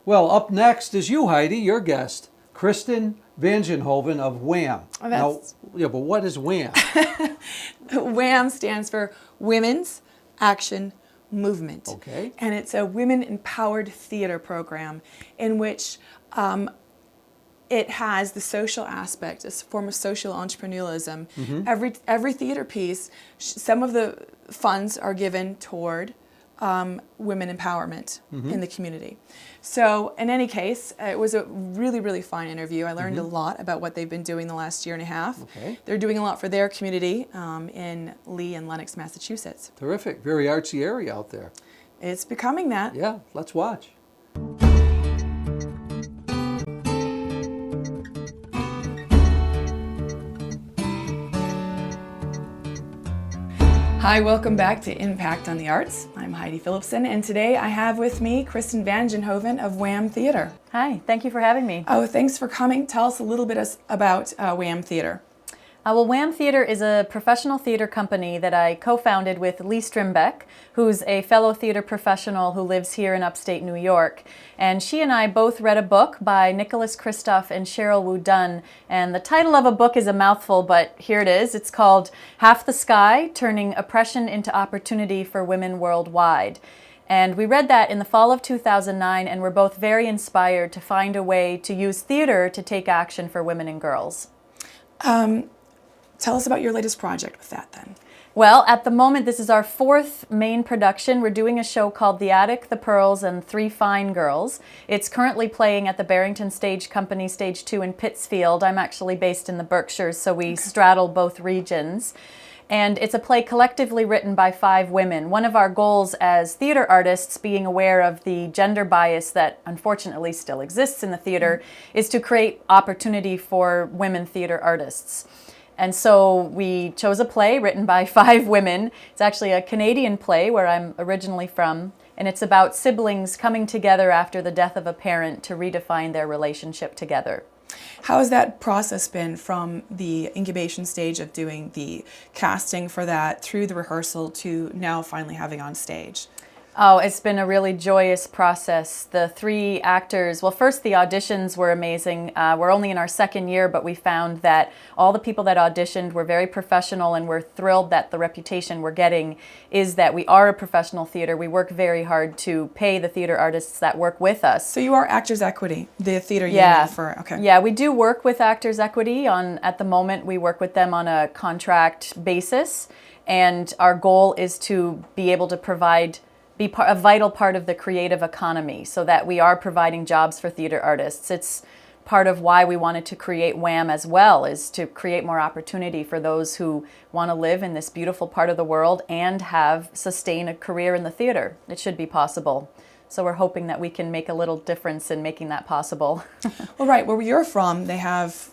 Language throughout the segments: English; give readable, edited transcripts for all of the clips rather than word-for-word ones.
Well, up next is you, Heidi, your guest, Kristen Vangenhoven of WAM. Oh, that's... Yeah, but what is WAM? WAM stands for Women's Action Movement. Okay. And it's a women-empowered theater program in which it has the social aspect, a form of social entrepreneurialism. Mm-hmm. Every theater piece, some of the funds are given toward women empowerment in the community. So in any case, it was a really, really fun interview. I learned a lot about what they've been doing the last year and a half. Okay. They're doing a lot for their community in Lee and Lenox, Massachusetts. Terrific. Very artsy area out there. It's becoming that. Yeah, let's watch. Hi, welcome back to Impact on the Arts. I'm Heidi Phillipson, and today I have with me Kristen Vangenhoven of WAM Theater. Hi, thank you for having me. Oh, thanks for coming. Tell us a little bit about WAM Theater. Well, WAM Theater is a professional theater company that I co-founded with Lee Strimbeck, who's a fellow theater professional who lives here in upstate New York. And she and I both read a book by Nicholas Kristof and Cheryl Wu Dunn. And the title of a book is a mouthful, but here it is. It's called Half the Sky, Turning Oppression into Opportunity for Women Worldwide. And we read that in the fall of 2009, and we're both very inspired to find a way to use theater to take action for women and girls. Tell us about your latest project with that then. Well, at the moment, this is our fourth main production. We're doing a show called The Attic, The Pearls, and Three Fine Girls. It's currently playing at the Barrington Stage Company, Stage 2 in Pittsfield. I'm actually based in the Berkshires, so we straddle both regions. And it's a play collectively written by 5 women. One of our goals as theater artists, being aware of the gender bias that unfortunately still exists in the theater, is to create opportunity for women theater artists. And so we chose a play written by 5 women. It's actually a Canadian play where I'm originally from, and it's about siblings coming together after the death of a parent to redefine their relationship together. How has that process been from the incubation stage of doing the casting for that through the rehearsal to now finally having on stage? Oh, it's been a really joyous process. The 3 actors, well, first the auditions were amazing. We're only in our second year, but we found that all the people that auditioned were very professional, and we're thrilled that the reputation we're getting is that we are a professional theater. We work very hard to pay the theater artists that work with us. So you are Actors Equity, the theater union for, okay. Yeah, we do work with Actors Equity. At the moment, we work with them on a contract basis, and our goal is to be able to be a vital part of the creative economy so that we are providing jobs for theater artists. It's part of why we wanted to create WAM as well, is to create more opportunity for those who want to live in this beautiful part of the world and sustain a career in the theater. It should be possible. So we're hoping that we can make a little difference in making that possible. Well, right, where you're from, they have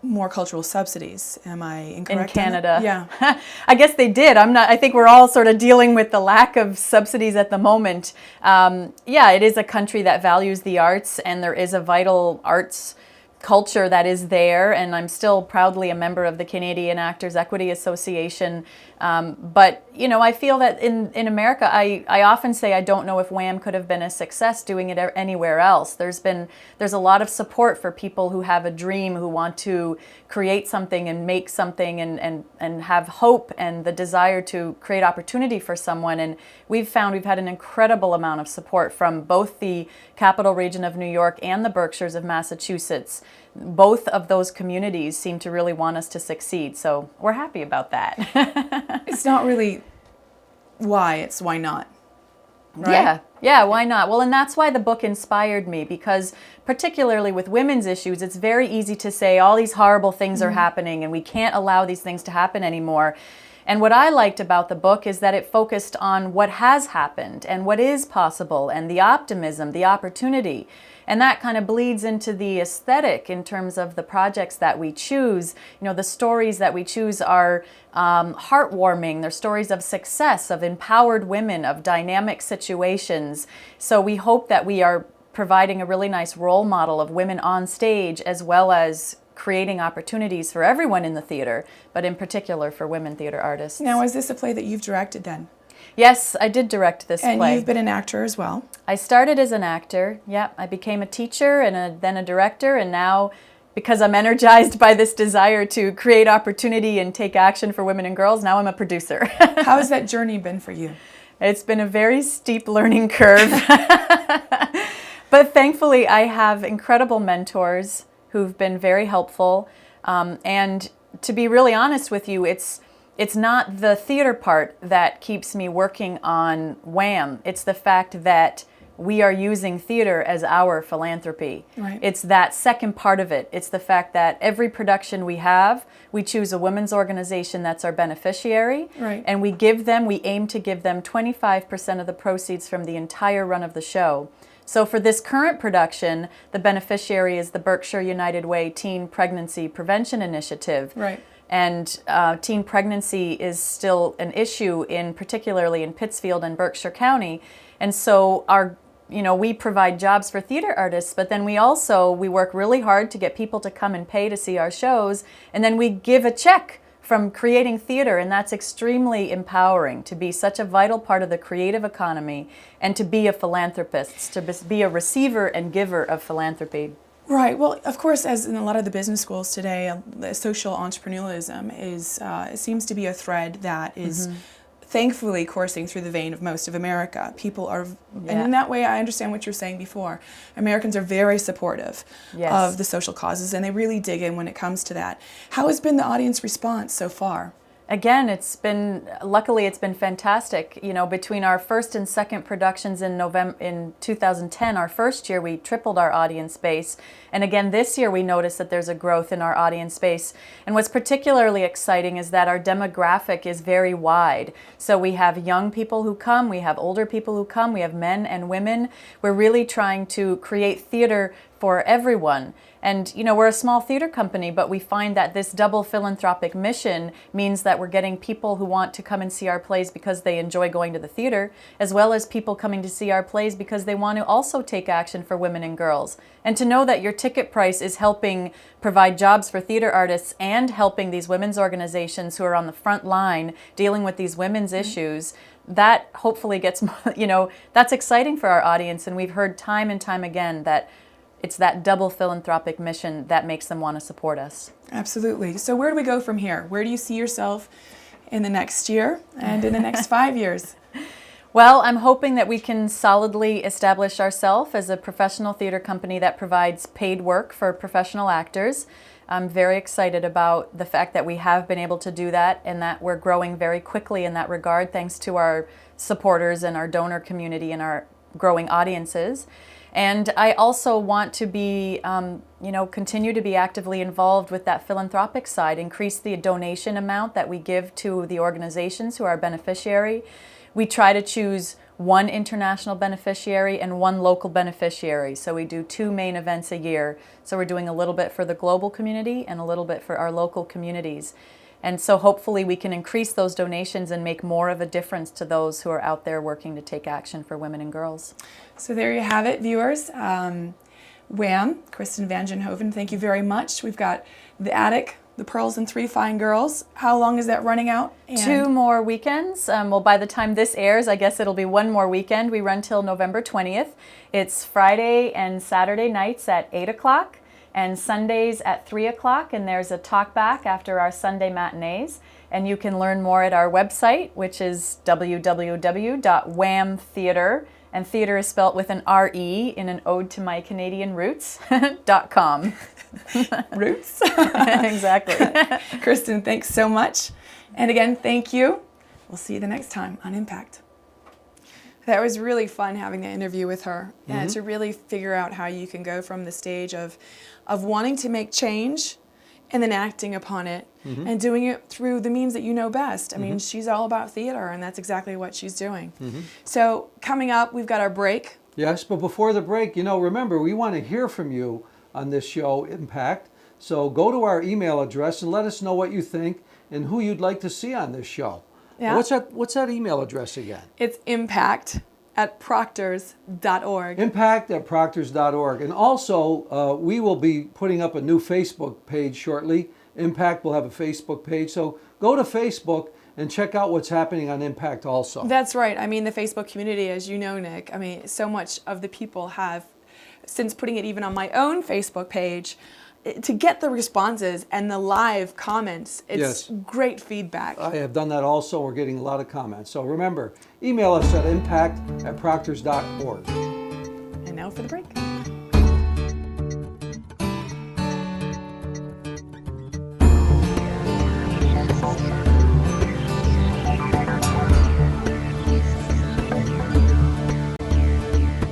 more cultural subsidies. Am I incorrect? In Canada. Yeah. I guess they did. I think we're all sort of dealing with the lack of subsidies at the moment. Yeah, it is a country that values the arts, and there is a vital arts culture that is there, and I'm still proudly a member of the Canadian Actors Equity Association. But, you know, I feel that in America, I often say I don't know if WAM could have been a success doing it anywhere else. There's a lot of support for people who have a dream, who want to create something and make something and have hope and the desire to create opportunity for someone. And we've had an incredible amount of support from both the Capital Region of New York and the Berkshires of Massachusetts. Both of those communities seem to really want us to succeed, so we're happy about that. It's not really why, it's why not. Right? Yeah, why not? Well, and that's why the book inspired me, because particularly with women's issues, it's very easy to say all these horrible things are happening and we can't allow these things to happen anymore. And what I liked about the book is that it focused on what has happened and what is possible and the optimism, the opportunity. And that kind of bleeds into the aesthetic in terms of the projects that we choose. You know, the stories that we choose are heartwarming. They're stories of success, of empowered women, of dynamic situations. So we hope that we are providing a really nice role model of women on stage, as well as creating opportunities for everyone in the theater, but in particular for women theater artists. Now, is this a play that you've directed then? Yes, I did direct this And play. you've been an actor as well. I started as an actor. Yeah, I became a teacher and then a director, and now, because I'm energized by this desire to create opportunity and take action for women and girls, now I'm a producer. How has that journey been for you? It's been a very steep learning curve. But thankfully, I have incredible mentors who've been very helpful. And to be really honest with you, it's not the theater part that keeps me working on WAM. It's the fact that we are using theater as our philanthropy. Right. It's that second part of it. It's the fact that every production we have, we choose a women's organization that's our beneficiary. Right. And we aim to give them 25% of the proceeds from the entire run of the show. So for this current production, the beneficiary is the Berkshire United Way Teen Pregnancy Prevention Initiative. Right. And teen pregnancy is still an issue, particularly in Pittsfield and Berkshire County. And so we provide jobs for theater artists, but then we work really hard to get people to come and pay to see our shows, and then we give a check from creating theater, and that's extremely empowering to be such a vital part of the creative economy and to be a philanthropist, to be a receiver and giver of philanthropy. Right. Well, of course, as in a lot of the business schools today, social entrepreneurialism seems to be a thread that is thankfully coursing through the vein of most of America. People are, and in that way, I understand what you're saying before. Americans are very supportive of the social causes, and they really dig in when it comes to that. How has been the audience response so far? Again, luckily it's been fantastic. Between our first and second productions in 2010, our first year, we tripled our audience base. And again, this year we noticed that there's a growth in our audience base. And what's particularly exciting is that our demographic is very wide. So we have young people who come, we have older people who come, we have men and women. We're really trying to create theater for everyone. And we're a small theater company, but we find that this double philanthropic mission means that we're getting people who want to come and see our plays because they enjoy going to the theater, as well as people coming to see our plays because they want to also take action for women and girls. And to know that your ticket price is helping provide jobs for theater artists and helping these women's organizations who are on the front line dealing with these women's issues, that hopefully gets more, that's exciting for our audience. And we've heard time and time again that it's that double philanthropic mission that makes them want to support us. Absolutely. So where do we go from here? Where do you see yourself in the next year and in the next 5 years? Well, I'm hoping that we can solidly establish ourselves as a professional theater company that provides paid work for professional actors. I'm very excited about the fact that we have been able to do that and that we're growing very quickly in that regard thanks to our supporters and our donor community and our growing audiences. And I also want to be, continue to be actively involved with that philanthropic side, increase the donation amount that we give to the organizations who are beneficiary. We try to choose one international beneficiary and one local beneficiary. So we do 2 main events a year. So we're doing a little bit for the global community and a little bit for our local communities. And so hopefully we can increase those donations and make more of a difference to those who are out there working to take action for women and girls. So there you have it, viewers. WAM, Kristen Vangenhoven, thank you very much. We've got The Attic, The Pearls and 3 Fine Girls. How long is that running out? 2 more weekends. Well, by the time this airs, I guess it'll be 1 more weekend. We run till November 20th. It's Friday and Saturday nights at 8 o'clock. And Sundays at 3 o'clock, and there's a talk back after our Sunday matinees. And you can learn more at our website, which is www.wamtheater, and theater is spelt with an R-E in an ode to my Canadian roots, .com. Roots? Exactly. Kristen, thanks so much. And again, thank you. We'll see you the next time on Impact. That was really fun having the interview with her, and to really figure out how you can go from the stage of wanting to make change and then acting upon it and doing it through the means that you know best. I mean, she's all about theater, and that's exactly what she's doing. So coming up, we've got our break. Yes, but before the break, remember, we want to hear from you on this show, Impact. So go to our email address and let us know what you think and who you'd like to see on this show. Yeah. What's that email address again? It's impact@proctors.org. Impact@proctors.org. And also, we will be putting up a new Facebook page shortly. Impact will have a Facebook page. So go to Facebook and check out what's happening on Impact also. That's right. I mean, the Facebook community, as you know, Nick, I mean, so much of the people have, since putting it even on my own Facebook page, to get the responses and the live comments, it's great feedback. I have done that also. We're getting a lot of comments. So remember, email us at impact@proctors.org. And now for the break.